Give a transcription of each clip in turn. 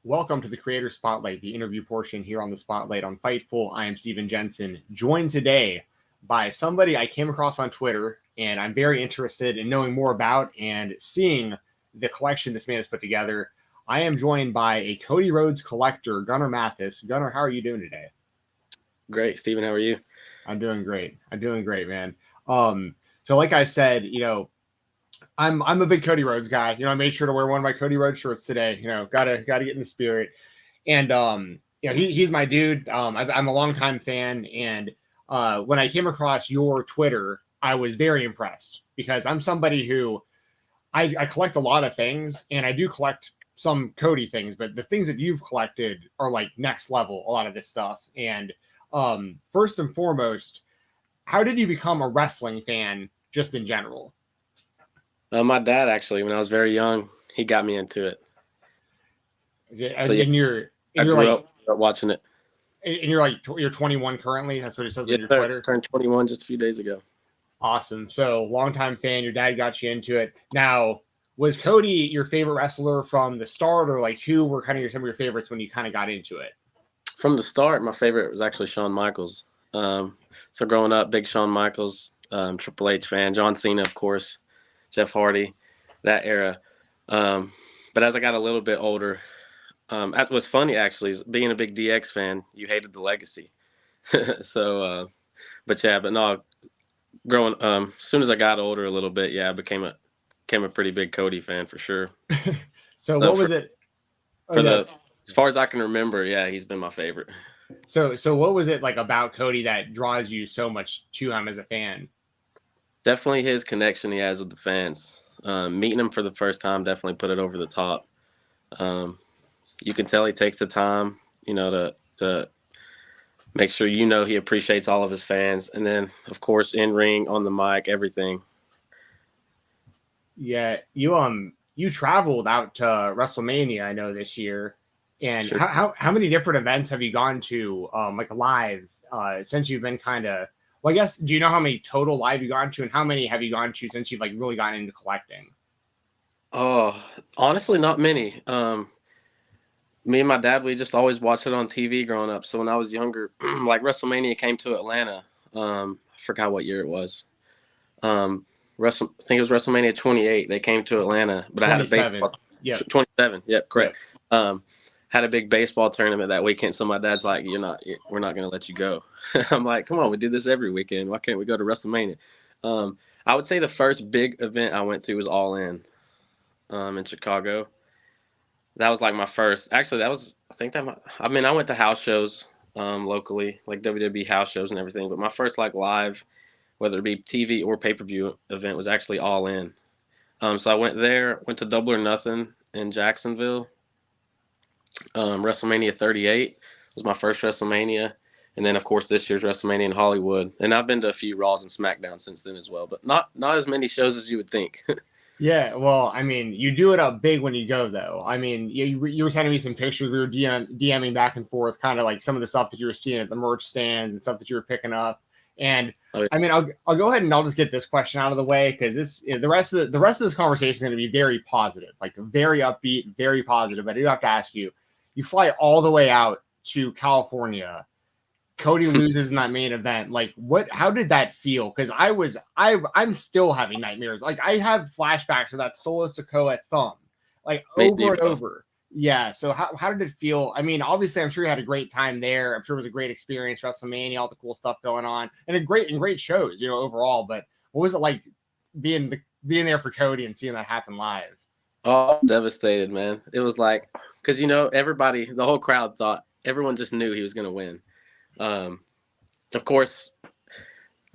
Welcome to the Creator Spotlight, the interview portion here on the Spotlight on Fightful. I am Steven Jensen, joined today by somebody I came across on Twitter, and I'm very interested in knowing more about and seeing the collection this man has put together. I am joined by a Cody Rhodes collector, Gunnar Mathis. Gunnar, how are you doing today? Great, Steven. How are you? I'm doing great. Man. So like I said, I'm a big Cody Rhodes guy. I made sure to wear one of my Cody Rhodes shirts today. Gotta get in the spirit. And he's my dude. I'm a longtime fan, and when I came across your Twitter, I was very impressed because I'm somebody who I collect a lot of things, and I do collect some Cody things, but the things that you've collected are like next level. A lot of this stuff, and first and foremost, how did you become a wrestling fan, just in general? My dad, actually, when I was very young, he got me into it. So, I grew up watching it. And you're 21 currently. That's what it says on your Twitter. Turned 21 just a few days ago. Awesome. So longtime fan. Your dad got you into it. Now, was Cody your favorite wrestler from the start, or like who were kind of some of your favorites when you kind of got into it? From the start, my favorite was actually Shawn Michaels. So growing up, big Shawn Michaels, Triple H fan, John Cena, of course, Jeff Hardy, that era. But as I got a little bit older, that was funny actually. Being a big DX fan, you hated the legacy. So, but no. Growing, as soon as I got older a little bit, I became a pretty big Cody fan for sure. So what was it? As far as I can remember, he's been my favorite. So what was it like about Cody that draws you so much to him as a fan? Definitely his connection he has with the fans. Meeting him for the first time definitely put it over the top. You can tell he takes the time, to make sure he appreciates all of his fans. And then, of course, in ring, on the mic, everything. Yeah, you traveled out to WrestleMania, I know, this year. And sure. How many different events have you gone to, like live, since you've been kind of? Well, I guess, do you know how many total live you've gone to, and how many have you gone to since you've like really gotten into collecting? Oh, honestly, not many. Me and my dad, we just always watched it on TV growing up. So when I was younger, like WrestleMania came to Atlanta. I forgot what year it was. I think it was WrestleMania 28. They came to Atlanta, but 27. I had a baseball. Yeah, 27. Yep, correct. Yep. Had a big baseball tournament that weekend. So my dad's like, we're not going to let you go. I'm like, come on, we do this every weekend. Why can't we go to WrestleMania? I would say the first big event I went to was All In Chicago. That was like my first. Actually, I went to house shows locally, like WWE house shows and everything. But my first like live, whether it be TV or pay-per-view event, was actually All In. So I went to Double or Nothing in Jacksonville. WrestleMania 38 was my first WrestleMania. And then, of course, this year's WrestleMania in Hollywood. And I've been to a few Raws and SmackDowns since then as well, but not as many shows as you would think. Yeah, well, I mean, you do it up big when you go, though. I mean, you were sending me some pictures. We were DMing back and forth, kind of like some of the stuff that you were seeing at the merch stands and stuff that you were picking up. And I mean, I'll go ahead and I'll just get this question out of the way, because the rest of this conversation is going to be very positive, like very upbeat, very positive. But I do have to ask you, you fly all the way out to California. Cody loses in that main event. Like, how did that feel? Because I'm still having nightmares. Like, I have flashbacks of that Solo Sikoa thumb, like over and over. Yeah. So how did it feel? I mean, obviously, I'm sure you had a great time there. I'm sure it was a great experience, WrestleMania, all the cool stuff going on, and great shows, overall. But what was it like being there for Cody and seeing that happen live? Oh, devastated, man. It was like, because everybody, the whole crowd thought, everyone just knew he was going to win. Of course,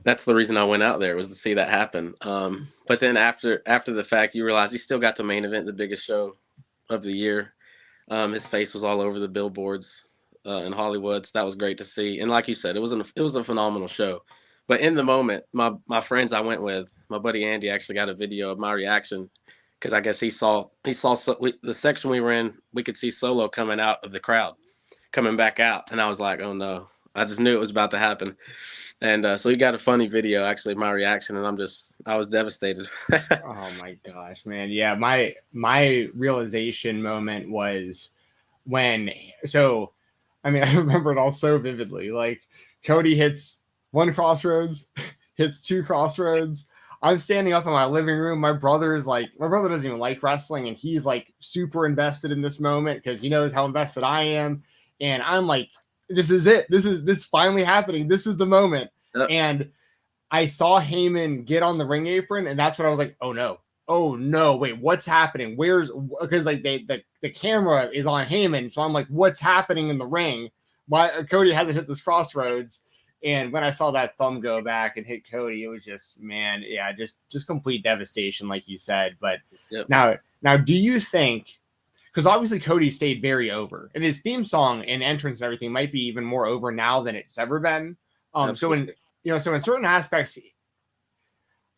that's the reason I went out there, was to see that happen. But then after the fact, you realize he still got the main event, the biggest show of the year. His face was all over the billboards in Hollywood. So that was great to see. And like you said, it was a phenomenal show. But in the moment, my friends I went with, my buddy Andy actually got a video of my reaction, because I guess he saw the section we were in. We could see Solo coming out of the crowd, coming back out, and I was like, oh no. I just knew it was about to happen. And so he got a funny video, actually, my reaction, and I was devastated. Oh my gosh, man. Yeah, my realization moment was I mean, I remember it all so vividly. Like Cody hits one crossroads, hits two crossroads. I'm standing up in my living room. My brother doesn't even like wrestling, and he's like super invested in this moment because he knows how invested I am. And I'm like, this is it. This finally happening. This is the moment. And I saw Heyman get on the ring apron, and that's when I was like, oh no, wait, what's happening? Because like the camera is on Heyman, so I'm like, what's happening in the ring? Why Cody hasn't hit this crossroads? And when I saw that thumb go back and hit Cody, it was just, man, yeah, just complete devastation, like you said. But now, do you think? Because obviously Cody stayed very over, and his theme song and entrance and everything might be even more over now than it's ever been. So in certain aspects,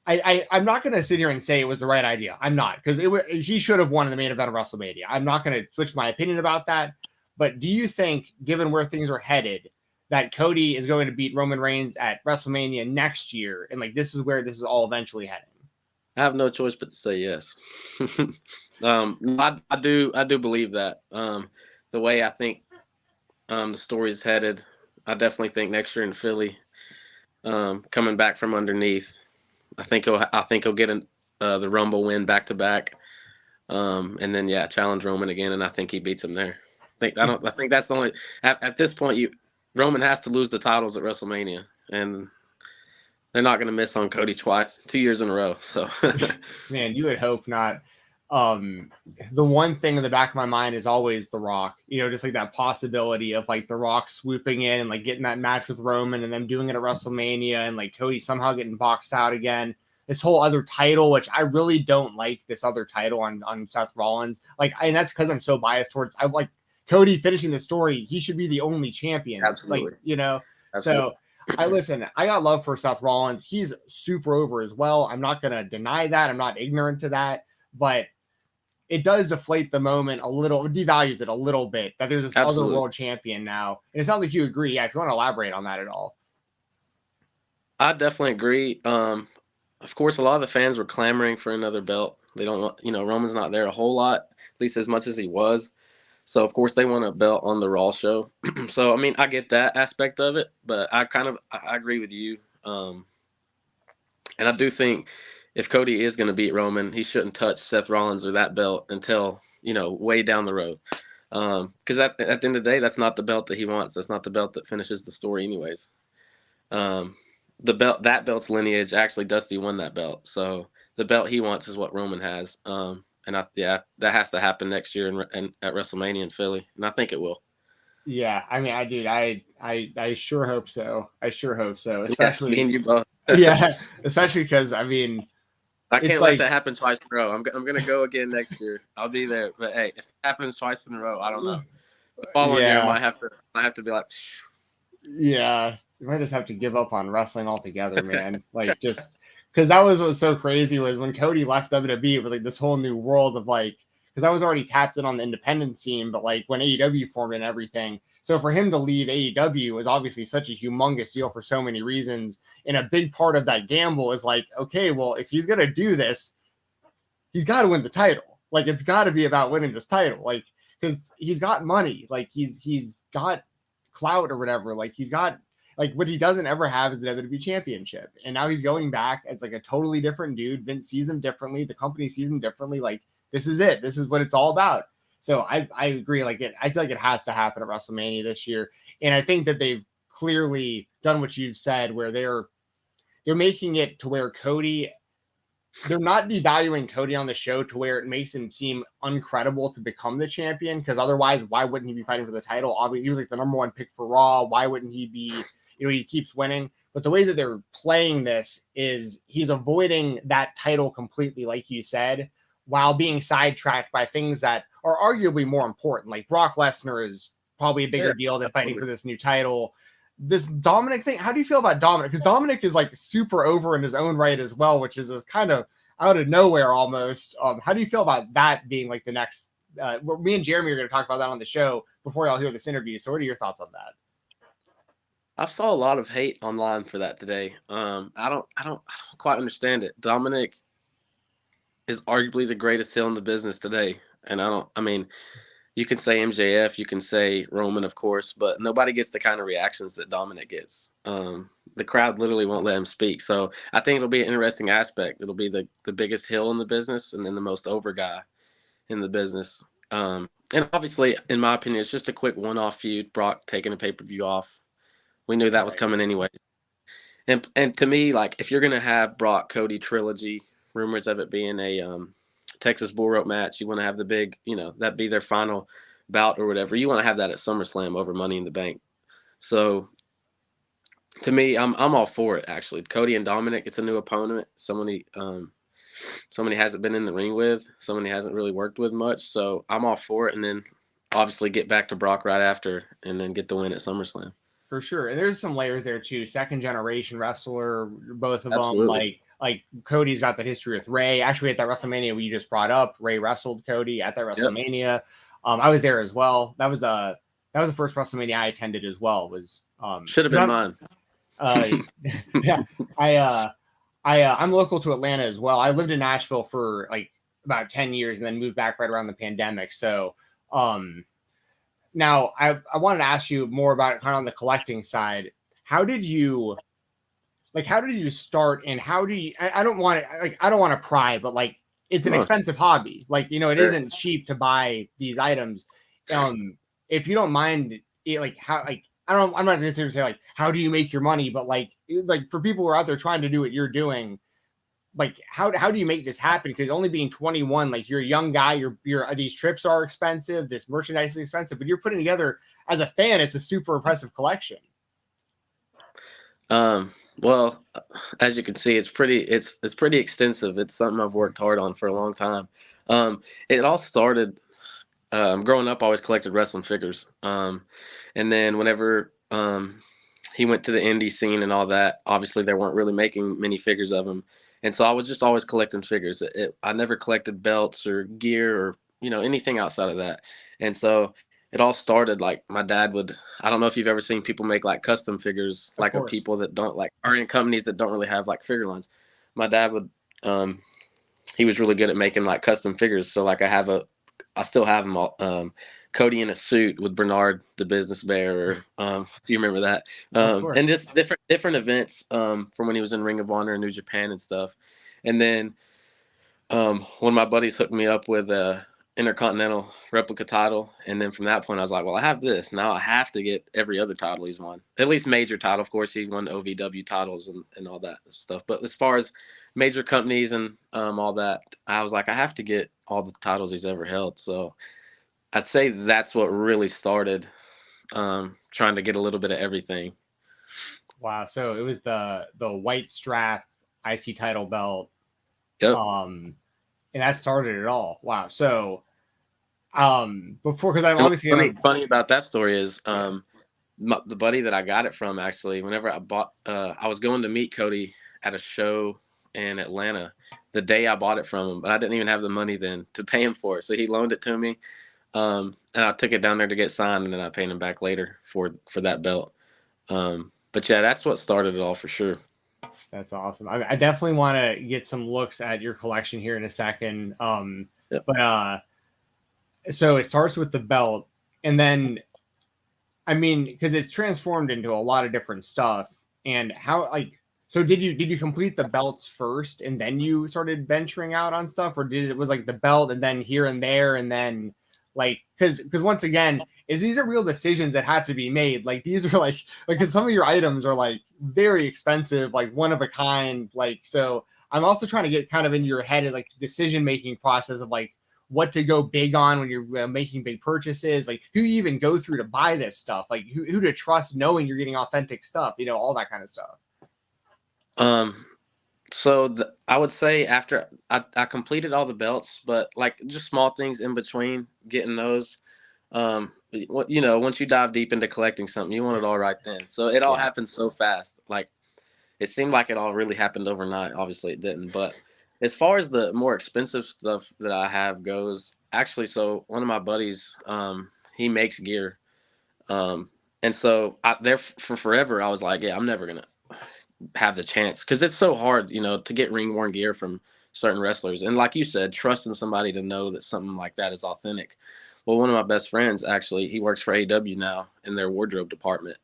I'm not going to sit here and say it was the right idea. I'm not, because he should have won in the main event of WrestleMania. I'm not going to switch my opinion about that. But do you think, given where things are headed, that Cody is going to beat Roman Reigns at WrestleMania next year, and like this is where this is all eventually heading? I have no choice but to say yes. I do believe that. The way I think the story is headed, I definitely think next year in Philly, coming back from underneath, I think he'll get the Rumble win back to back, and then challenge Roman again, and I think he beats him there. I think that's the only at this point Roman has to lose the titles at WrestleMania, and they're not going to miss on Cody twice, 2 years in a row. So, man, you would hope not. The one thing in the back of my mind is always The Rock. Just like that possibility of like The Rock swooping in and like getting that match with Roman, and them doing it at WrestleMania, and like Cody somehow getting boxed out again. This whole other title, which I really don't like, this other title on Seth Rollins. And that's because I'm so biased towards. I like Cody finishing the story. He should be the only champion. Absolutely. So I got love for Seth Rollins. He's super over as well. I'm not going to deny that. I'm not ignorant to that, but it does deflate the moment a little, devalues it a little bit that there's this other world champion now. And it sounds like you agree. Yeah. If you want to elaborate on that at all. I definitely agree. Of course, a lot of the fans were clamoring for another belt. They don't want, Roman's not there a whole lot, at least as much as he was. So, of course, they want a belt on the Raw show. So, I mean, I get that aspect of it, but I agree with you. And I do think if Cody is going to beat Roman, he shouldn't touch Seth Rollins or that belt until, way down the road. Because at the end of the day, that's not the belt that he wants. That's not the belt that finishes the story anyways. That belt's lineage, actually Dusty won that belt. So the belt he wants is what Roman has. And that has to happen next year at WrestleMania in Philly, and I think it will. Yeah, I mean, I sure hope so. I sure hope so. Especially, me and you both. Yeah, especially because I mean, I can't let that happen twice in a row. I'm gonna go again next year. I'll be there. But hey, if it happens twice in a row, I don't know. The following year, I might have to be like. Yeah, you might just have to give up on wrestling altogether, man. Like just. Because that was what was so crazy was when Cody left WWE with like this whole new world of like, because I was already tapped in on the independent scene, but like when AEW formed and everything. So for him to leave AEW was obviously such a humongous deal for so many reasons. And a big part of that gamble is like, okay, well, if he's going to do this, he's got to win the title. Like it's got to be about winning this title. Like, because he's got money, like he's got clout or whatever. Like he's got, like what he doesn't ever have is the WWE championship. And now he's going back as like a totally different dude. Vince sees him differently. The company sees him differently. Like this is it. This is what it's all about. So I agree. Like I feel like it has to happen at WrestleMania this year. And I think that they've clearly done what you've said, where they're making it to where Cody, they're not devaluing Cody on the show to where it makes him seem uncredible to become the champion. Because otherwise, why wouldn't he be fighting for the title? Obviously, he was like the number one pick for Raw. Why wouldn't he be? He keeps winning. But the way that they're playing this is he's avoiding that title completely, like you said, while being sidetracked by things that are arguably more important. Like Brock Lesnar is probably a bigger deal than fighting for this new title. This Dominic thing, how do you feel about Dominic? Because Dominic is like super over in his own right as well, which is a kind of out of nowhere almost. How do you feel about that being like the next? Me and Jeremy are going to talk about that on the show before y'all hear this interview. So, what are your thoughts on that? I saw a lot of hate online for that today. I don't quite understand it. Dominic is arguably the greatest heel in the business today, and I mean, You can say MJF, you can say Roman, of course, but nobody gets the kind of reactions that Dominic gets. The crowd literally won't let him speak. So I think it'll be an interesting aspect. It'll be the biggest heel in the business and then the most over guy in the business. And obviously, in my opinion, it's just a quick one-off feud. Brock taking a pay-per-view off. We knew that was coming anyway. And to me, like, if you're gonna have Brock Cody trilogy, rumors of it being a Texas bull rope match, you want to have the big, that be their final bout or whatever. You want to have that at SummerSlam over Money in the Bank. So to me, I'm all for it. Actually, Cody and Dominic, it's a new opponent. Somebody hasn't been in the ring with, somebody hasn't really worked with much. So I'm all for it. And then obviously get back to Brock right after, and then get the win at SummerSlam. For sure. And there's some layers there too. Second generation wrestler, both of Absolutely. them. Like Cody's got that history with Ray. Actually, at that WrestleMania we just brought up, Ray wrestled Cody at that WrestleMania. Yep. I was there as well. That was the first WrestleMania I attended as well. Was should have been mine. Yeah, I'm local to Atlanta as well. I lived in Nashville for like about 10 years and then moved back right around the pandemic. So now I wanted to ask you more about it kind of on the collecting side. How did you start, and how do you, I don't want to pry, but like, it's an expensive hobby. Like, it isn't cheap to buy these items. If you don't mind, I'm not necessarily say like, how do you make your money, but like for people who are out there trying to do what you're doing, like how do you make this happen? Because only being 21, like, you're a young guy, you're these trips are expensive, this merchandise is expensive, but you're putting together, as a fan, it's a super impressive collection. Well, as you can see, it's pretty extensive. It's something I've worked hard on for a long time. It all started growing up. I always collected wrestling figures. And then whenever he went to the indie scene and all that, obviously they weren't really making many figures of him. And so I was just always collecting figures. I never collected belts or gear or, anything outside of that. And so it all started, like, my dad would, I don't know if you've ever seen people make like custom figures, like, of people that don't like, are in companies that don't really have like figure lines. My dad would, he was really good at making like custom figures. So like I still have them all. Cody in a suit with Bernard the Business Bear, if you remember that, and just different events from when he was in Ring of Honor and New Japan and stuff. And then when my buddies hooked me up with a Intercontinental replica title, and then from that point I was like, well, I have this now, I have to get every other title he's won, at least major title. Of course, he won OVW titles and all that stuff, but as far as major companies and all that, I was like, I have to get all the titles he's ever held. So I'd say that's what really started, trying to get a little bit of everything. Wow. So it was the white strap IC title belt. Yep. And that started it all. Wow. So before, because I'm obviously funny about that story is the buddy that I got it from, actually, whenever I bought, I was going to meet Cody at a show in Atlanta the day I bought it from him, but I didn't even have the money then to pay him for it. So he loaned it to me. And I took it down there to get signed, and then I paid him back later for that belt. But yeah, that's what started it all for sure. That's awesome. I definitely want to get some looks at your collection here in a second. Yep. But so it starts with the belt, and then, I mean, because it's transformed into a lot of different stuff. And how, like, so did you complete the belts first, and then you started venturing out on stuff, or it was like the belt and then here and there, and then, like, because once again, these are real decisions that have to be made. Like, these are like, because some of your items are like very expensive, like one of a kind. Like, so I'm also trying to get kind of into your head of like decision making process of like what to go big on when you're making big purchases, like who you even go through to buy this stuff, like who to trust, knowing you're getting authentic stuff, all that kind of stuff. So I would say after I completed all the belts, but like just small things in between getting those, once you dive deep into collecting something, you want it all right then. So it all happened so fast. Like, it seemed like it all really happened overnight. Obviously it didn't. But as far as the more expensive stuff that I have goes, actually, so one of my buddies, he makes gear. And so there for forever, I was like, yeah, I'm never going to have the chance, because it's so hard, to get ring worn gear from certain wrestlers. And like you said, trusting somebody to know that something like that is authentic. Well, one of my best friends, actually, he works for AEW now in their wardrobe department,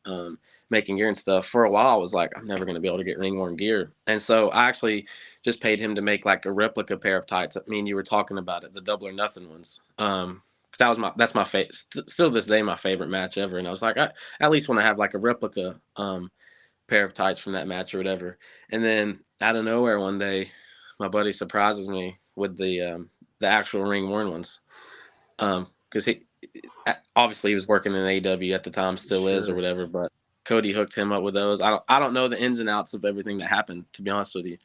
making gear and stuff. For a while, I was like, I'm never going to be able to get ring worn gear. And so I actually just paid him to make like a replica pair of tights. I mean, you were talking about it, the Double or Nothing ones. That's my favorite, still to this day, my favorite match ever. And I was like, I at least want to have like a replica pair of tights from that match or whatever. And then out of nowhere one day, my buddy surprises me with the actual ring worn ones. Because he obviously he was working in AEW at the time, still is or whatever. But Cody hooked him up with those. I don't know the ins and outs of everything that happened, to be honest with you.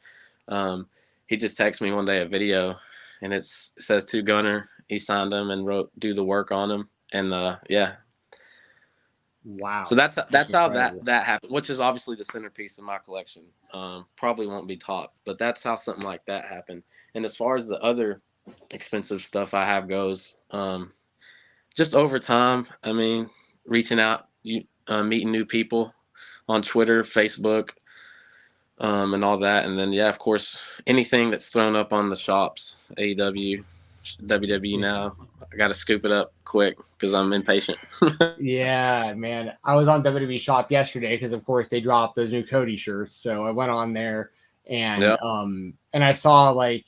He just texted me one day a video, and it says to Gunnar. He signed them and do the work on them, and yeah. Wow. So that's how that happened, which is obviously the centerpiece of my collection. Probably won't be top, but that's how something like that happened. And as far as the other expensive stuff I have goes, just over time, I mean, reaching out, meeting new people on Twitter, Facebook, and all that. And then, yeah, of course, anything that's thrown up on the shops, AEW, WWE now, I got to scoop it up quick because I'm impatient. Yeah, man. I was on WWE Shop yesterday because, of course, they dropped those new Cody shirts. So I went on there and and I saw like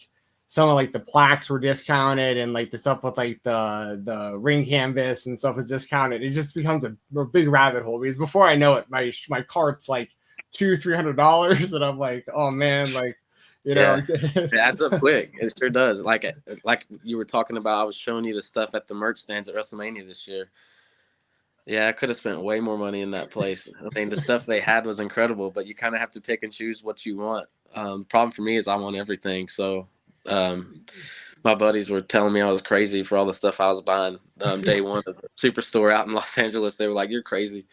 some of like the plaques were discounted and like the stuff with like the ring canvas and stuff was discounted. It just becomes a big rabbit hole because before I know it, my cart's like $200-$300 and I'm like, oh man, like you know, it adds up quick. It sure does. Like you were talking about, I was showing you the stuff at the merch stands at WrestleMania this year. Yeah, I could have spent way more money in that place. I mean, the stuff they had was incredible, but you kind of have to pick and choose what you want. The problem for me is I want everything. So my buddies were telling me I was crazy for all the stuff I was buying day one of the Superstore out in Los Angeles. They were like, "You're crazy.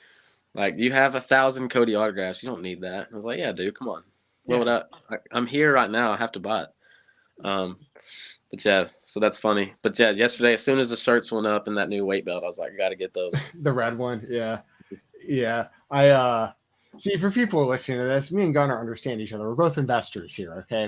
Like, you have 1,000 Cody autographs. You don't need that." I was like, "Yeah, dude, come on. What would I'm here right now. I have to buy it." But yeah, so that's funny. But yeah, yesterday, as soon as the shirts went up and that new weight belt, I was like, I got to get those. The red one. Yeah. I see, for people listening to this, me and Gunnar understand each other. We're both investors here. Okay.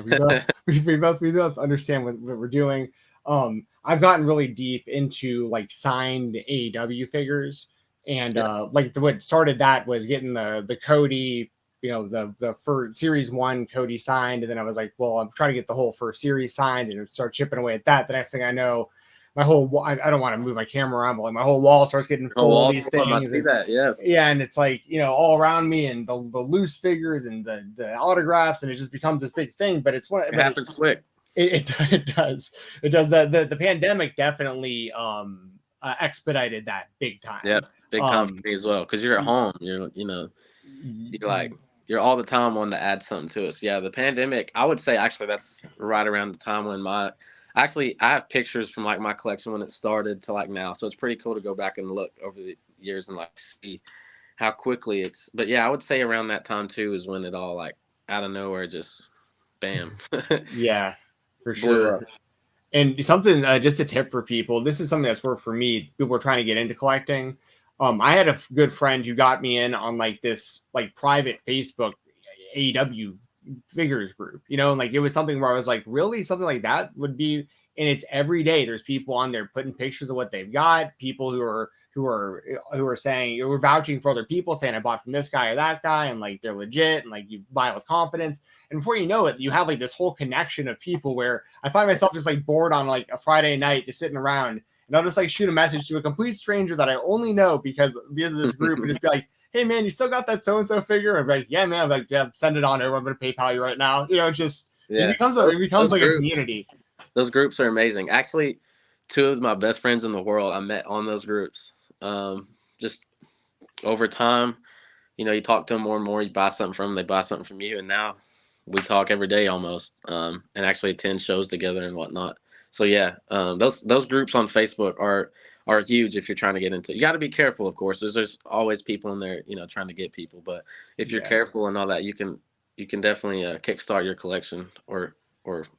We both understand what we're doing. I've gotten really deep into like signed AEW figures, and like what started that was getting the Cody, the first series 1 Cody signed, and then I was like, well, I'm trying to get the whole first series signed and start chipping away at that. The next thing I know, my whole I don't want to move my camera around, but like my whole wall starts getting full of these things. I see that, yeah, and it's like all around me, and the loose figures and the autographs, and it just becomes this big thing. But it happens quick. It does. The pandemic definitely expedited that big time. Yeah, big time for me as well, because you're at home. You're you're all the time wanting to add something to us. Yeah, the pandemic, I would say actually that's right around the time when I have pictures from like my collection when it started to like now. So it's pretty cool to go back and look over the years and like see how quickly it's. But yeah, I would say around that time too is when it all like out of nowhere just bam. Yeah, for sure. And something, just a tip for people, this is something that's worked for me. People are trying to get into collecting. I had a good friend who got me in on like this like private Facebook AEW figures group, and like it was something where I was like, really, something like that would be, and it's every day there's people on there putting pictures of what they've got, people who are saying, you're vouching for other people, saying I bought from this guy or that guy, and like they're legit, and like you buy with confidence. And before you know it, you have like this whole connection of people where I find myself just like bored on like a Friday night, just sitting around, and I'll just like shoot a message to a complete stranger that I only know because of this group, and just be like, hey man, you still got that so-and-so figure? I'm like, yeah, man. I'm like, yeah, send it on over. I'm going to PayPal you right now. It becomes like a community. Those groups are amazing. Actually, 2 of my best friends in the world I met on those groups. Just over time, you talk to them more and more, you buy something from them, they buy something from you. And now we talk every day almost, and actually attend shows together and whatnot. So yeah, those groups on Facebook are huge if you're trying to get into it. You got to be careful, of course. There's always people in there, trying to get people. But if you're careful and all that, you can definitely kickstart your collection or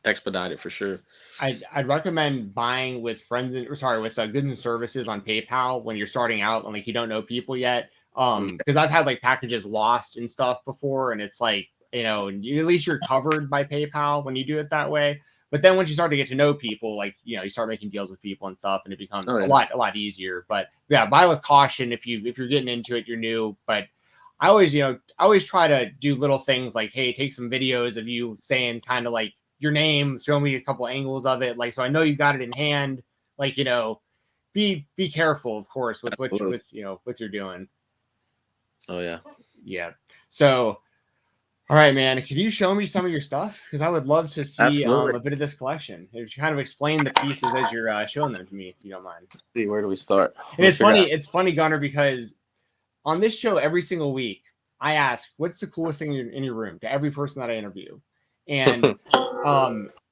expedite it for sure. I'd recommend buying with goods and services on PayPal when you're starting out and like you don't know people yet. Because I've had like packages lost and stuff before, and it's like at least you're covered by PayPal when you do it that way. But then once you start to get to know people, like, you start making deals with people and stuff, and it becomes a lot easier. But yeah, buy with caution if you're getting into it, you're new. But I always try to do little things like, hey, take some videos of you saying kind of like your name, show me a couple angles of it, like, so I know you got it in hand. Like, be careful, of course, with what you're doing. Oh yeah. Yeah. So, all right, man. Could you show me some of your stuff? Because I would love to see a bit of this collection. If you kind of explain the pieces as you're showing them to me, if you don't mind. Let's see, where do we start? And it's funny. It's funny, Gunnar, because on this show every single week, I ask, "What's the coolest thing in your room?" to every person that I interview, and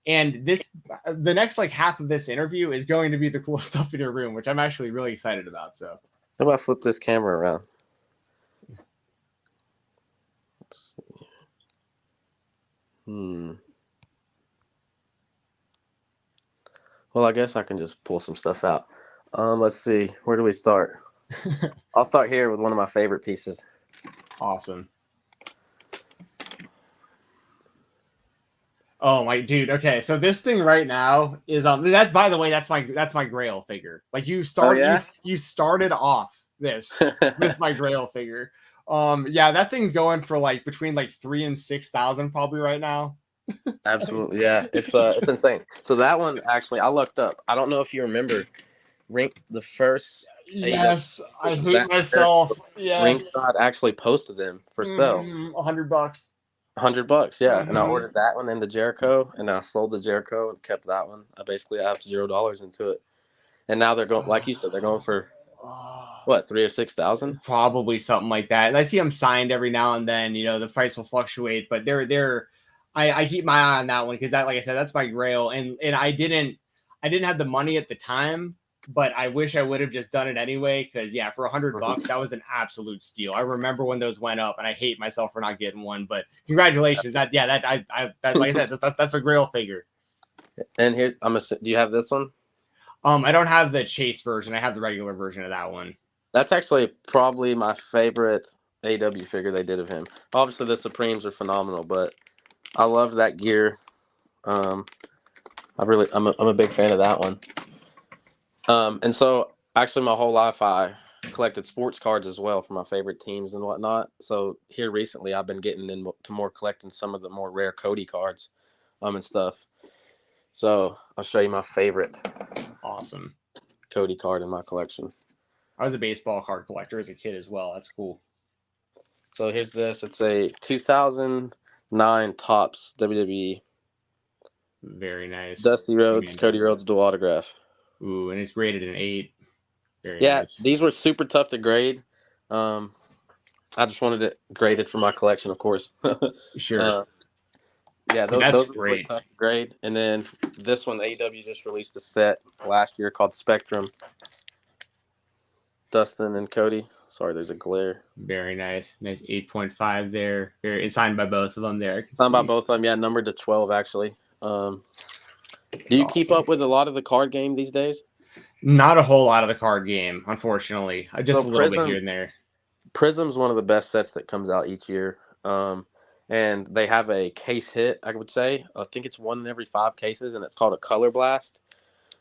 and the next like half of this interview is going to be the coolest stuff in your room, which I'm actually really excited about. So, how about I flip this camera around? Let's see. Well, I guess I can just pull some stuff out. Let's see. Where do we start? I'll start here with one of my favorite pieces. Awesome. Oh my dude. Okay, so this thing right now is that's, by the way, that's my Grail figure. Like you started off this with my Grail figure. Yeah, that thing's going for like between like 3,000 and 6,000 probably right now. Absolutely, yeah. It's insane. So that one actually, I looked up. I don't know if you remember, the first. Yes, I hate myself. Yes, Ringside actually posted them for sale. $100. $100, yeah. And I ordered that one and the Jericho, and I sold the Jericho and kept that one. I have $0 into it, and now they're going, like you said, they're going for what, 3,000 or 6,000? Probably something like that. And I see them signed every now and then. The price will fluctuate, but I keep my eye on that one because that, like I said, that's my Grail, and I didn't have the money at the time, but I wish I would have just done it anyway. Because yeah, for $100, that was an absolute steal. I remember when those went up, and I hate myself for not getting one. But congratulations! That like I said, that's a Grail figure. And here, do you have this one? I don't have the Chase version. I have the regular version of that one. That's actually probably my favorite AW figure they did of him. Obviously, the Supremes are phenomenal, but I love that gear. I'm a big fan of that one. And so actually my whole life I collected sports cards as well for my favorite teams and whatnot. So here recently I've been getting into more collecting some of the more rare Cody cards, and stuff. So I'll show you my favorite awesome Cody card in my collection. I was a baseball card collector as a kid as well. That's cool. So here's this. It's a 2009 Topps WWE. Very nice. Dusty Rhodes, Cody Rhodes dual autograph. Ooh, and it's graded an 8. Very nice. These were super tough to grade. I just wanted it graded for my collection, of course. Sure. Those were really tough to grade. And then this one, AEW just released a set last year called Spectrum. Dustin and Cody. Sorry, there's a glare. Very nice. Nice 8.5 there. It's signed by both of them there. Signed by both of them, yeah, numbered to 12, actually. Do you keep up with a lot of the card game these days? Not a whole lot of the card game, unfortunately. Just a little bit here and there. Prism's one of the best sets that comes out each year. And they have a case hit, I would say. I think it's 1 in every 5 cases, and it's called a Color Blast.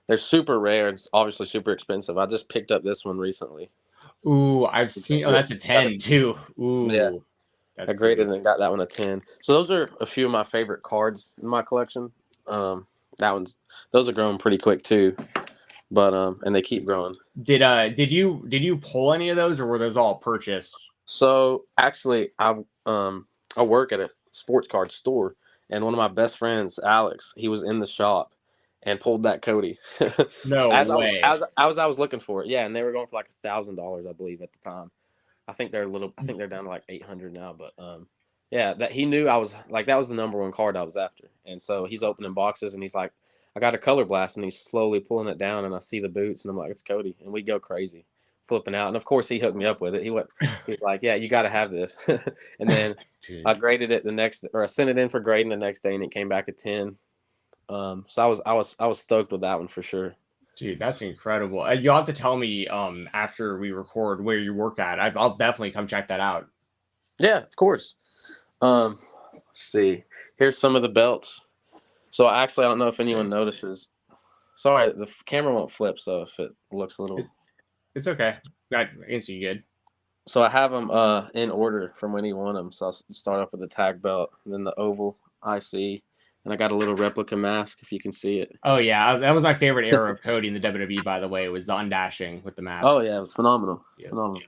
They're super rare. It's obviously super expensive. I just picked up this one recently. Ooh, I've seen. Oh, that's a 10 too. Ooh, yeah. I graded and got that one a 10. So those are a few of my favorite cards in my collection. Those are growing pretty quick too, but and they keep growing. Did you pull any of those, or were those all purchased? So actually, I work at a sports card store, and one of my best friends, Alex, he was in the shop and pulled that Cody. No way. I was looking for it. Yeah, and they were going for like $1,000, I believe, at the time. I think they're down to like 800 now, but yeah, that he knew I was like, that was the number one card I was after. And so he's opening boxes and he's like, I got a Color Blast, and he's slowly pulling it down, and I see the boots and I'm like, it's Cody, and we go crazy flipping out. And of course he hooked me up with it. He was like, yeah, you got to have this. And then I graded it I sent it in for grading the next day, and it came back a 10. So I was stoked with that one for sure. Dude, that's incredible. You'll have to tell me after we record where you work at. I'll definitely come check that out. Yeah, of course. Let's see. Here's some of the belts. So actually, I don't know if anyone notices. Sorry, the camera won't flip, so if it looks a little. It's okay. I can see you good. So I have them in order from when he won them. So I'll start off with the tag belt, and then the oval IC, and I got a little replica mask if you can see it. Oh yeah, that was my favorite era of Cody in the WWE. By the way, was the undashing with the mask. Oh yeah, it was phenomenal. Yep. Phenomenal.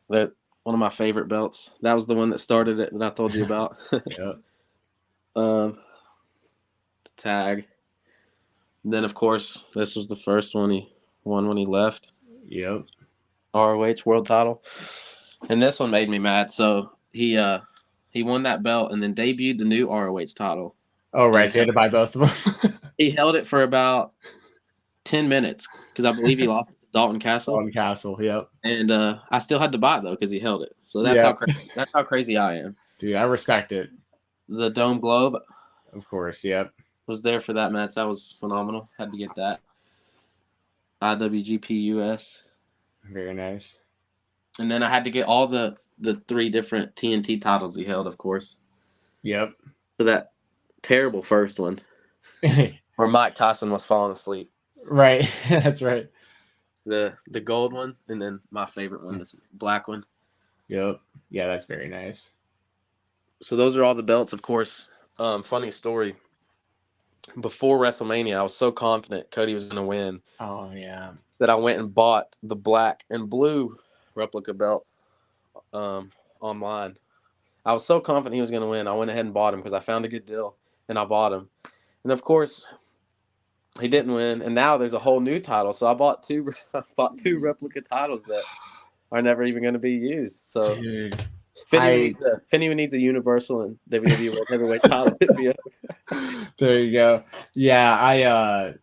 That one of my favorite belts. That was the one that started it that I told you about. Yep. The tag. And then of course this was the first one he won when he left. Yep. ROH world title. And this one made me mad. So he won that belt and then debuted the new ROH title. Oh right, so you had to buy both of them. He held it for about 10 minutes because I believe he lost to Dalton Castle. Dalton Castle, yep. And I still had to buy it though because he held it. So that's how crazy I am. Dude, I respect it. The Dome Globe, of course, yep, was there for that match. That was phenomenal. Had to get that. IWGP US. Very nice. And then I had to get all the 3 different TNT titles he held, of course. Yep. So that terrible first one where Mike Tyson was falling asleep. Right. That's right. The gold one, and then my favorite one, this black one. Yep. Yeah, that's very nice. So those are all the belts, of course. Funny story. Before WrestleMania, I was so confident Cody was going to win. Oh, yeah. That I went and bought the black and blue replica belts online. I was so confident he was going to win. I went ahead and bought them because I found a good deal, and I bought them. And, of course, he didn't win, and now there's a whole new title. So I bought two replica titles that are never even going to be used. So Dude, if anyone needs a Universal and WWE World Heavyweight title, hit me up. There you go. Yeah,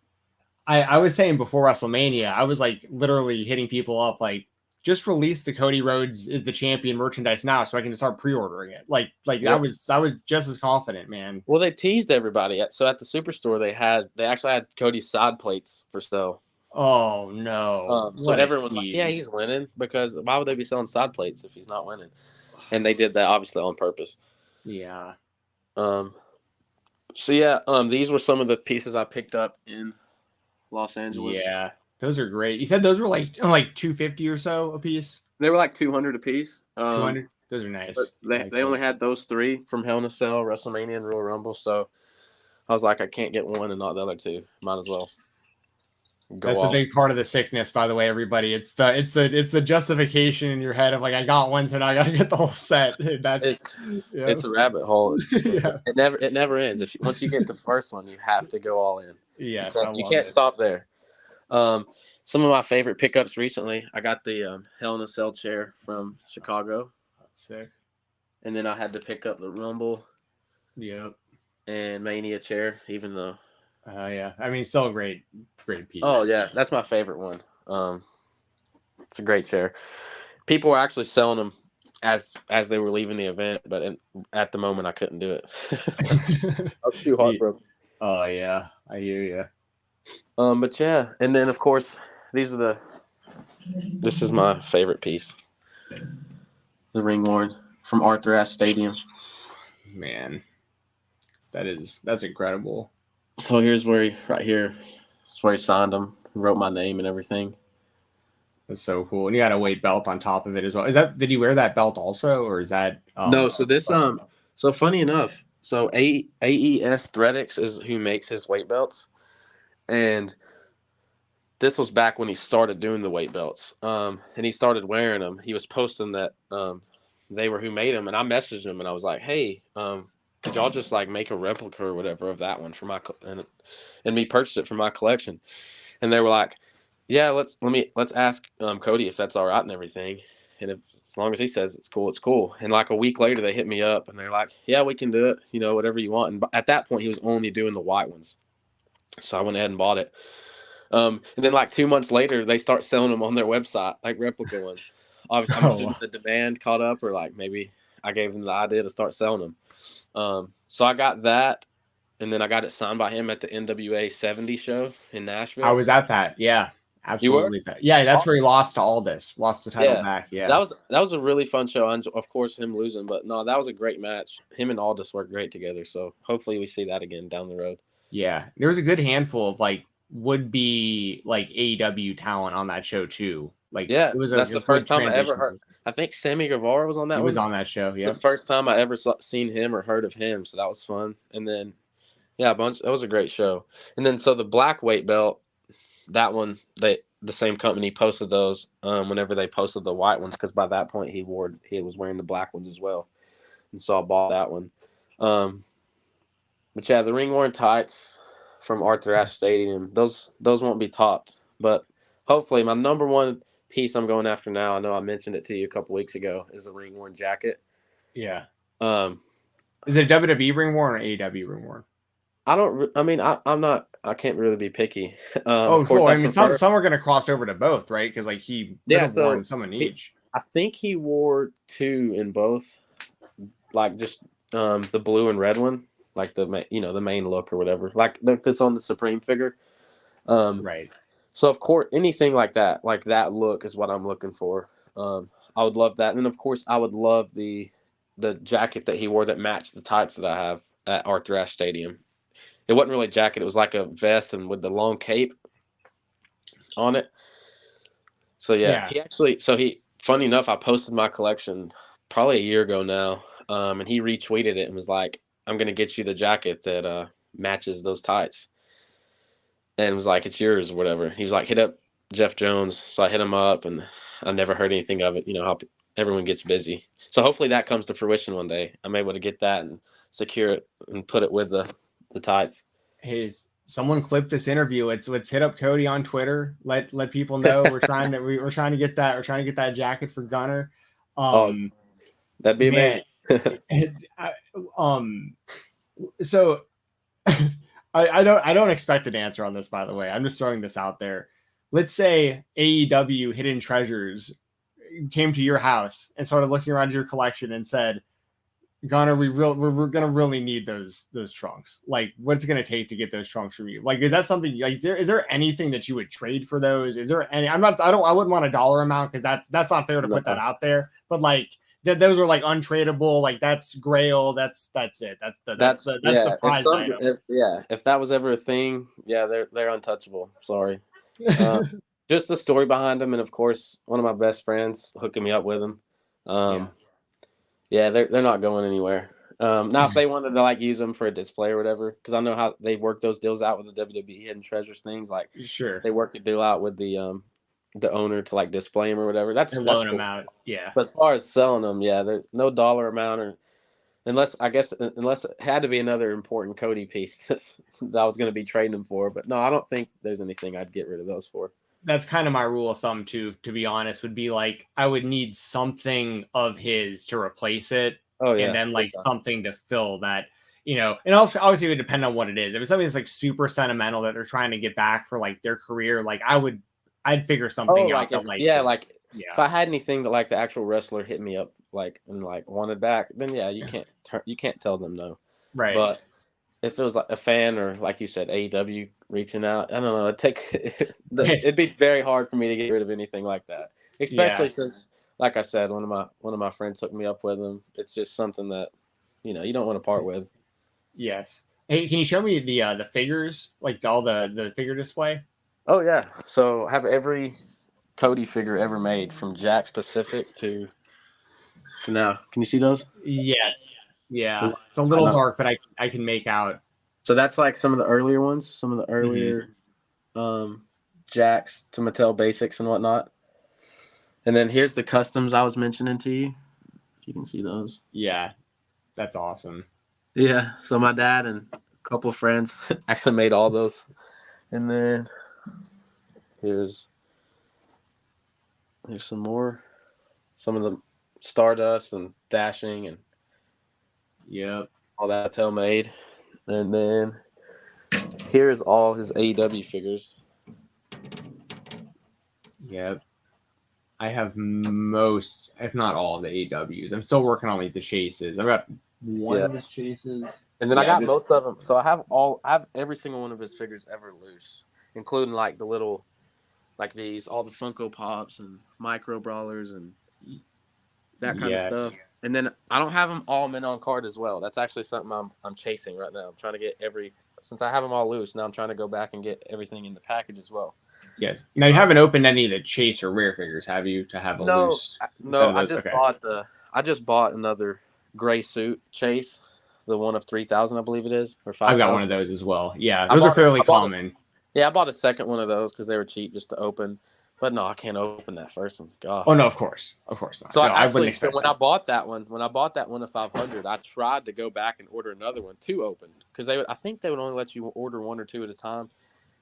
I was saying before WrestleMania, I was like literally hitting people up like, just release the Cody Rhodes is the champion merchandise now so I can start pre-ordering it. Like I was just as confident, man. Well, they teased everybody. So at the Superstore, they actually had Cody's side plates for sale. Oh no! So everyone's like, "Yeah, he's winning," because why would they be selling side plates if he's not winning? And they did that obviously on purpose. Yeah. So yeah, these were some of the pieces I picked up in Los Angeles. Yeah, those are great. You said those were like $250 or so a piece. They were like $200 a piece. 200. Those are nice. They only had those 3 from Hell in a Cell, WrestleMania, and Royal Rumble. So I was like, I can't get one and not the other 2. Might as well. That's a big part of the sickness, by the way, everybody. It's the justification in your head of like, I got one, so now I got to get the whole set. It's a rabbit hole. Yeah. It never ends. Once you get the first one, you have to go all in. Yes, you can't stop there. Some of my favorite pickups recently, I got the Hell in a Cell chair from Chicago. That's sick. And then I had to pick up the Rumble. Yep. And Mania chair, even though. Yeah. I mean, still a great piece. Oh yeah, that's my favorite one. It's a great chair. People were actually selling them as they were leaving the event, but at the moment I couldn't do it. I was too heartbroken. Oh yeah, I hear you. But yeah, and then of course this is my favorite piece, the ring worn from Arthur Ashe Stadium. Man, that's incredible. So here's right here. It's where he signed them, wrote my name and everything. That's so cool. And you got a weight belt on top of it as well. Did he wear that belt also, or is that no? So this so funny enough, so AES Threadix is who makes his weight belts, and this was back when he started doing the weight belts. And he started wearing them. He was posting that they were who made them, and I messaged him and I was like, hey, could y'all just like make a replica or whatever of that one for my and me purchase it for my collection? And they were like, yeah, let's ask Cody if that's all right and everything. And as long as he says it's cool, it's cool. And like a week later, they hit me up and they're like, yeah, we can do it. Whatever you want. And at that point, he was only doing the white ones. So I went ahead and bought it. And then like 2 months later, they start selling them on their website, like replica ones. Obviously, I'm assuming the demand caught up, or like maybe I gave them the idea to start selling them. So I got that, and then I got it signed by him at the NWA 70 show in Nashville. I was at that, yeah. Absolutely. Yeah, that's where he lost to Aldis. Lost the title back. Yeah. That was a really fun show. And of course, him losing, but no, that was a great match. Him and Aldis worked great together. So hopefully we see that again down the road. Yeah, there was a good handful of like would be like AEW talent on that show too. Like, yeah, it was that's the first time I ever heard. I think Sammy Guevara was on that. He one. was on that show. Yeah, the first time I ever seen him or heard of him. So that was fun. And then, yeah, that was a great show. And then so the black weight belt, that one the same company posted those whenever they posted the white ones, because by that point he was wearing the black ones as well, and so I bought that one. But yeah, the ring worn tights from Arthur Ashe Stadium, those won't be topped. But hopefully, my number one piece I'm going after now, I know I mentioned it to you a couple weeks ago, is the ring worn jacket. Yeah. Is it WWE ring worn or AEW ring worn? I can't really be picky. Of course, I mean, some are going to cross over to both, right? Because like he could have worn some in each. I think he wore 2 in both, like just the blue and red one, like the main look or whatever, like that's on the Supreme figure. Right. So of course, anything like that look is what I'm looking for. I would love that, and then of course I would love the jacket that he wore that matched the tights that I have at Arthur Ashe Stadium. It wasn't really a jacket; it was like a vest and with the long cape on it. So yeah. Funny enough, I posted my collection probably a year ago now, and he retweeted it and was like, "I'm gonna get you the jacket that matches those tights," and was like, "It's yours," or whatever. He was like, "Hit up Jeff Jones," so I hit him up, and I never heard anything of it. You know how everyone gets busy, so hopefully that comes to fruition one day. I'm able to get that and secure it and put it with the tights. Hey, someone clip this interview. Let's hit up Cody on Twitter. Let people know we're trying to get that jacket for Gunnar. That'd be amazing. So I don't expect an answer on this, by the way. I'm just throwing this out there. Let's say AEW Hidden Treasures came to your house and started looking around your collection and said, Gunnar, we're gonna really need those trunks. Like, what's it gonna take to get those trunks from you? Like, is that something like is there anything that you would trade for those? Is there any? I wouldn't want a dollar amount, because that's not fair to put that out there. But like those are like untradeable. Like, that's Grail. That's it. That's the prize item. If that was ever a thing, yeah, they're untouchable. Sorry. Just the story behind them, and of course, one of my best friends hooking me up with them. Yeah, they're not going anywhere. Now, if they wanted to like use them for a display or whatever, because I know how they work those deals out with the WWE Hidden Treasures things. Like, sure, they work a deal out with the owner to like display them or whatever. That's loan cool. them out. Yeah. But as far as selling them, yeah, there's no dollar amount, or unless it had to be another important Cody piece that I was going to be trading them for. But no, I don't think there's anything I'd get rid of those for. That's kind of my rule of thumb too, to be honest, would be like, I would need something of his to replace it. Oh, yeah. And then like something to fill that, and obviously it would depend on what it is. If it's something that's like super sentimental that they're trying to get back for like their career, like I'd figure something out. If I had anything that like the actual wrestler hit me up like and like wanted back, then yeah, you can't tell them no. Right. But if it was like a fan or like you said, AEW reaching out, I don't know, it'd be very hard for me to get rid of anything like that. Especially since, like I said, one of my friends hooked me up with them. It's just something that, you don't want to part with. Yes. Hey, can you show me the figures, like all the figure display? Oh yeah. So I have every Cody figure ever made, from Jack Pacific to now. Can you see those? Yes. Yeah. It's a little dark, but I can make out. So that's like some of the earlier ones, some of the earlier Jacks to Mattel Basics and whatnot. And then here's the customs I was mentioning to you. You can see those. Yeah. That's awesome. Yeah. So my dad and a couple of friends actually made all those. And then here's some more. Some of the Stardust and Dashing and all that Mattel made. And then here's all his AEW figures. Yep. I have most, if not all, of the AEWs. I'm still working on like the chases. I've got one of his chases. And then I got most of them. So I have every single one of his figures ever loose, including like the little like these, all the Funko Pops and Micro Brawlers and that kind of Yes. stuff. And then I don't have them all mint on card as well. That's actually something I'm chasing right now. I'm trying to get since I have them all loose, now I'm trying to go back and get everything in the package as well. Yes. Now you haven't opened any of the chase or rare figures, have you? To have a loose set of those? I just bought another gray suit chase, the one of 3,000, I believe it is, or 5,000. I've got one of those as well. Yeah, those are fairly common. I bought a second one of those because they were cheap just to open. But no, I can't open that first one. God. Oh no, of course not. So no, I wouldn't expect when I bought that one of 500, I tried to go back and order another one to open because I think they would only let you order one or two at a time.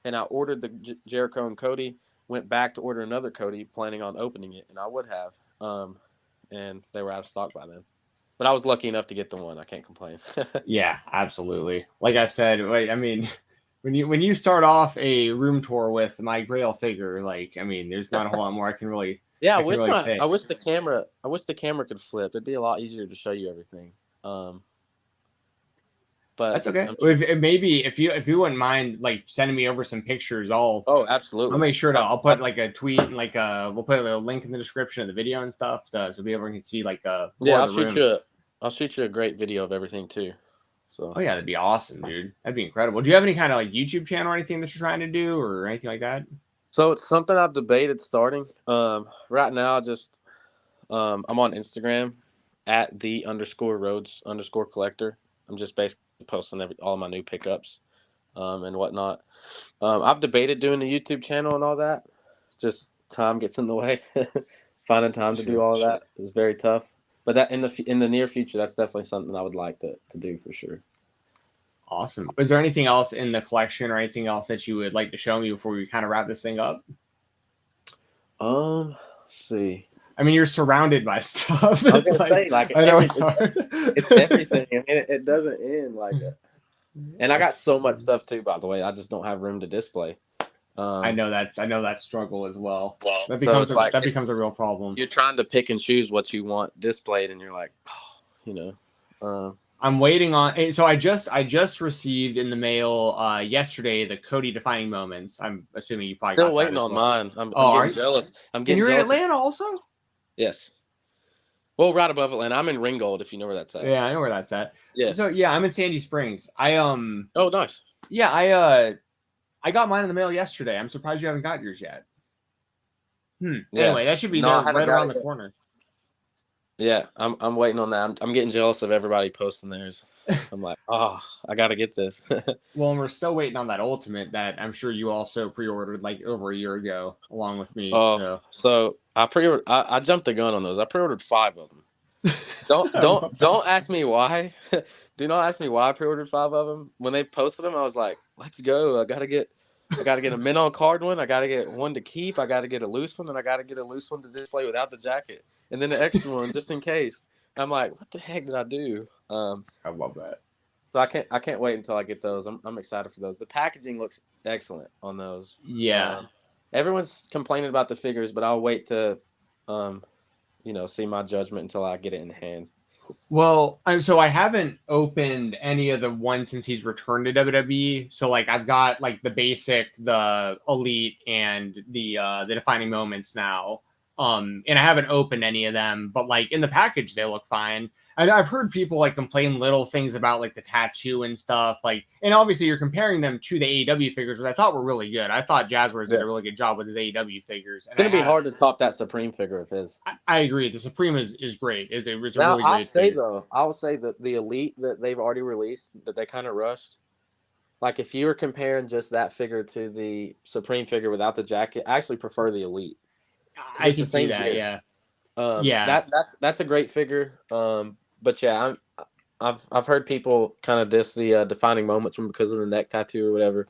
And I ordered the Jericho and Cody, went back to order another Cody, planning on opening it, and I would have. And they were out of stock by then. But I was lucky enough to get the one. I can't complain. Yeah, absolutely. Like I said, I mean, when you start off a room tour with my Grail figure, like, I mean, there's not a whole lot more I can really. Yeah, I wish the camera could flip. It'd be a lot easier to show you everything. But that's okay. Maybe if you wouldn't mind, like, sending me over some pictures, absolutely. I'll make sure to. I'll put like a tweet and like we'll put a link in the description of the video and stuff, so everyone can see like I'll shoot you a great video of everything too. So. Oh yeah, that'd be awesome, dude. That'd be incredible. Do you have any kind of like YouTube channel or anything that you're trying to do or anything like that? So it's something I've debated starting. Right now, just I'm on Instagram at @the_Rhodes_collector. I'm just basically posting all of my new pickups and whatnot. I've debated doing a YouTube channel and all that. Just time gets in the way. Finding time to do all of that is very tough. But that in the near future, that's definitely something I would like to do for sure. Awesome. Is there anything else in the collection or anything else that you would like to show me before we kind of wrap this thing up? Let's see. I mean, you're surrounded by stuff. I was gonna say, like, I know it's everything. I mean, it doesn't end like that. And I got so much stuff too, by the way. I just don't have room to display. I know that struggle as well. That becomes a real problem. You're trying to pick and choose what you want displayed, and you're like, I'm waiting on. So I just received in the mail yesterday the Cody defining moments. I'm assuming you probably still waiting on mine. I'm getting jealous. And you're in Atlanta also? Yes. Well, right above Atlanta. I'm in Ringgold, if you know where that's at. Yeah, I know where that's at. Yeah. So yeah, I'm in Sandy Springs. Oh, nice. Yeah, I got mine in the mail yesterday. I'm surprised you haven't got yours yet. Yeah. Anyway, that should be there right around the corner. Yeah, I'm waiting on that. I'm getting jealous of everybody posting theirs. I'm like, I got to get this. Well, and we're still waiting on that Ultimate that I'm sure you also pre-ordered like over a year ago, along with me. So I pre-ordered. I jumped the gun on those. I pre-ordered 5 of them. Don't ask me why. Do not ask me why I pre-ordered 5 of them. When they posted them, I was like, let's go. I gotta get a mint on card one. I gotta get one to keep. I gotta get a loose one, and I gotta get a loose one to display without the jacket, and then an extra one just in case. I'm like, what the heck did I do? I love that. So I can't wait until I get those. I'm excited for those. The packaging looks excellent on those. Yeah. Everyone's complaining about the figures, but I'll wait to see my judgment until I get it in hand. Well, so I haven't opened any of the ones since he's returned to WWE. So like I've got like the basic, the elite, and the defining moments now. And I haven't opened any of them, but like in the package they look fine. And I've heard people like complain little things about like the tattoo and stuff. Like, and obviously you're comparing them to the AEW figures, which I thought were really good. I thought Jazzwares did a really good job with his AEW figures. It's going to be hard to top that Supreme figure of his. I agree. The Supreme is great. It's a really great I'll say that the Elite that they've already released, that they kind of rushed. Like if you were comparing just that figure to the Supreme figure without the jacket, I actually prefer the Elite. I can see that, yeah. That's a great figure. But yeah, I've heard people kind of diss the defining moments because of the neck tattoo or whatever.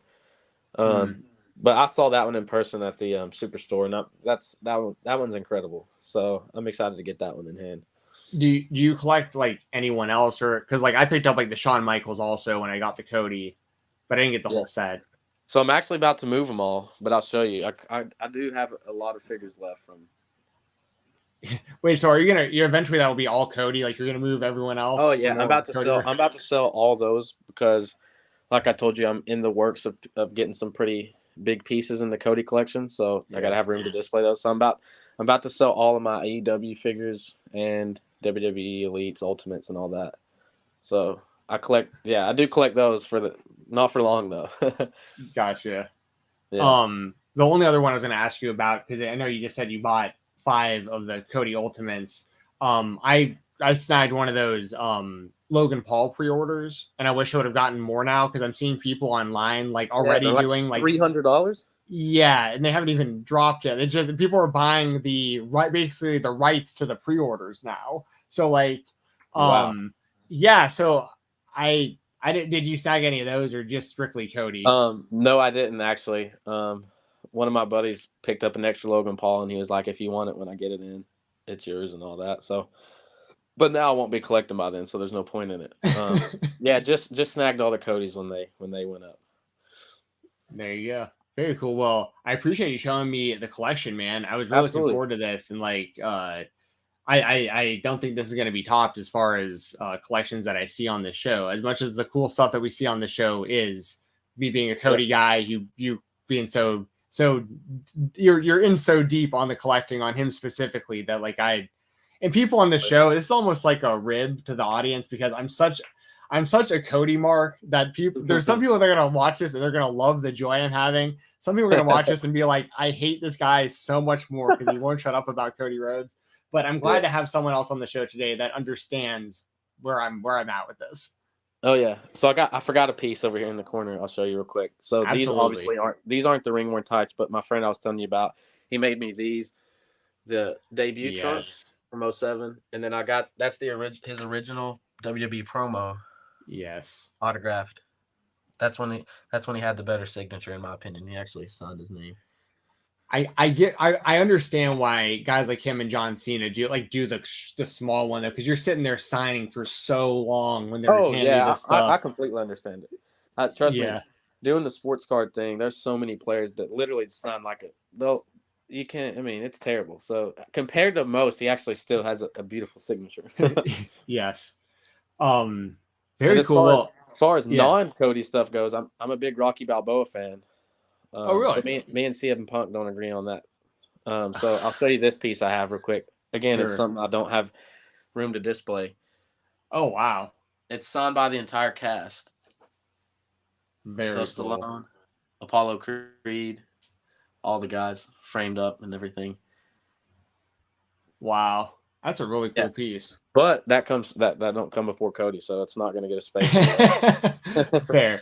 But I saw that one in person at the Superstore, and that one's incredible. So I'm excited to get that one in hand. Do you collect like anyone else, or because like I picked up like the Shawn Michaels also when I got the Cody, but I didn't get the whole set. So I'm actually about to move them all, but I'll show you. I do have a lot of figures left from. Wait, so you're eventually that will be all Cody? Like you're gonna move everyone else? Oh yeah, I'm about to sell all those because, like I told you, I'm in the works of getting some pretty big pieces in the Cody collection, so I gotta have room to display those. So I'm about to sell all of my AEW figures and WWE Elites, Ultimates, and all that. So I do collect those not for long though. Gotcha. Yeah. The only other one I was going to ask you about, because I know you just said you bought 5 of the Cody Ultimates. I snagged one of those Logan Paul pre-orders, and I wish I would have gotten more now, because I'm seeing people online like already doing like $300. Yeah, and they haven't even dropped yet. It's just people are buying basically the rights to the pre-orders now. So like, Wow. yeah. So I did you snag any of those or just strictly Cody? No, I didn't actually. One of my buddies picked up an extra Logan Paul, and he was like, "If you want it when I get it in, it's yours," and all that. So, but now I won't be collecting by then, so there's no point in it. Yeah, just snagged all the Codys when they went up. There you go. Very cool. Well, I appreciate you showing me the collection, man. I was really looking forward to this, and like, I don't think this is going to be topped as far as collections that I see on this show. As much as the cool stuff that we see on the show is me being a Cody guy, you being so you're in so deep on the collecting on him specifically that like and people on the show, it's almost like a rib to the audience because I'm such a Cody mark that there's some people that are gonna watch this and they're gonna love the joy I'm having. Some people are gonna watch this and be like, I hate this guy so much more because he won't shut up about Cody Rhodes. But I'm glad to have someone else on the show today that understands where I'm at with this. Oh yeah. So I forgot a piece over here in the corner. I'll show you real quick. So Absolutely. these aren't the ring worn tights, but my friend I was telling you about, he made me the debut trunks from 07, and then that's his original WWE promo. Yes. Autographed. That's when he had the better signature, in my opinion. He actually signed his name. I understand why guys like him and John Cena do the small one though, because you're sitting there signing for so long when they're handing you this stuff. I completely understand it. Trust me, doing the sports card thing, there's so many players that literally sign you can't. I mean, it's terrible. So compared to most, he actually still has a beautiful signature. Yes. Very cool. As far as non-Cody stuff goes, I'm a big Rocky Balboa fan. Oh, really? So me and CM Punk don't agree on that. So I'll show you this piece I have real quick. Again, It's something I don't have room to display. Oh, wow. It's signed by the entire cast. Very cool. Stallone, Apollo Creed, all the guys framed up and everything. Wow. That's a really cool piece. But that don't come before Cody, so it's not going to get a space. Fair.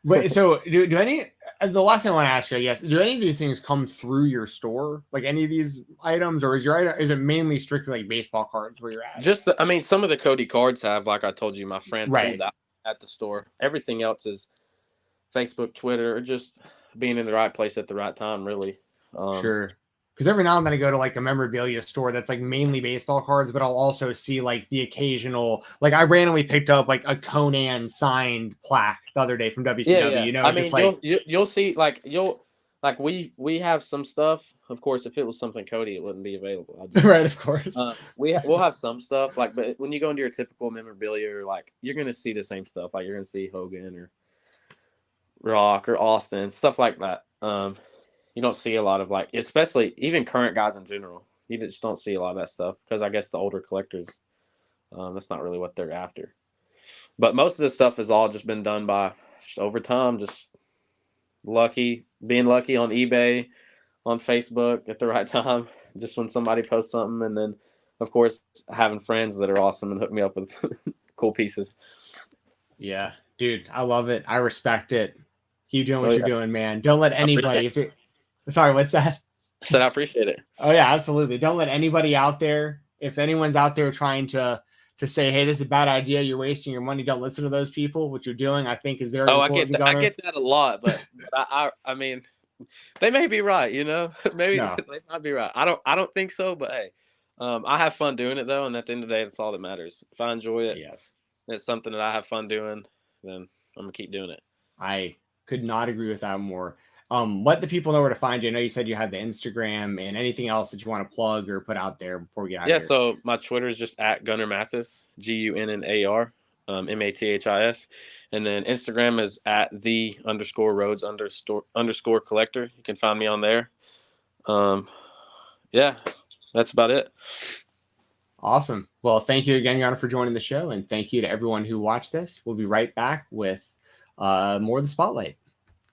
But so do any the last thing I want to ask you, I guess, do any of these things come through your store? Like any of these items, or is it mainly strictly like baseball cards where you're at? Some of the Cody cards have, like I told you, my friend pulled out at the store. Everything else is Facebook, Twitter, or just being in the right place at the right time, really. Sure. Because every now and then I go to like a memorabilia store that's like mainly baseball cards, but I'll also see like the occasional, like I randomly picked up like a Conan signed plaque the other day from WCW. Yeah. You know, I mean, you'll see we have some stuff. Of course, if it was something Cody, it wouldn't be available. Right, of course. We'll have some stuff but when you go into your typical memorabilia, you're gonna see the same stuff. Like you're gonna see Hogan or Rock or Austin, stuff like that. You don't see a lot of especially even current guys in general. You just don't see a lot of that stuff because I guess the older collectors, that's not really what they're after. But most of this stuff has all just been done by just over time, just being lucky on eBay, on Facebook at the right time, just when somebody posts something, and then of course having friends that are awesome and hook me up with cool pieces. Yeah, dude, I love it. I respect it. Keep doing what you're doing, man. Don't let anybody Sorry, what's that? I said I appreciate it. Oh yeah, absolutely. Don't let anybody out there, if anyone's out there trying to say, hey, this is a bad idea, you're wasting your money, don't listen to those people. What you're doing, I think, is very important. I get that a lot, but I mean, they may be right, you know? Maybe they might be right. I don't think so, but hey, I have fun doing it though, and at the end of the day, that's all that matters. If I enjoy it, it's something that I have fun doing, then I'm gonna keep doing it. I could not agree with that more. Let the people know where to find you. I know you said you had the Instagram and anything else that you want to plug or put out there before we get out of here. So my Twitter is just at Gunnar Mathis, Gunnar. Mathis. And then Instagram is at @the_Rhodes_collector. You can find me on there. Yeah, that's about it. Awesome. Well, thank you again, Gunnar, for joining the show. And thank you to everyone who watched this. We'll be right back with more of the Spotlight.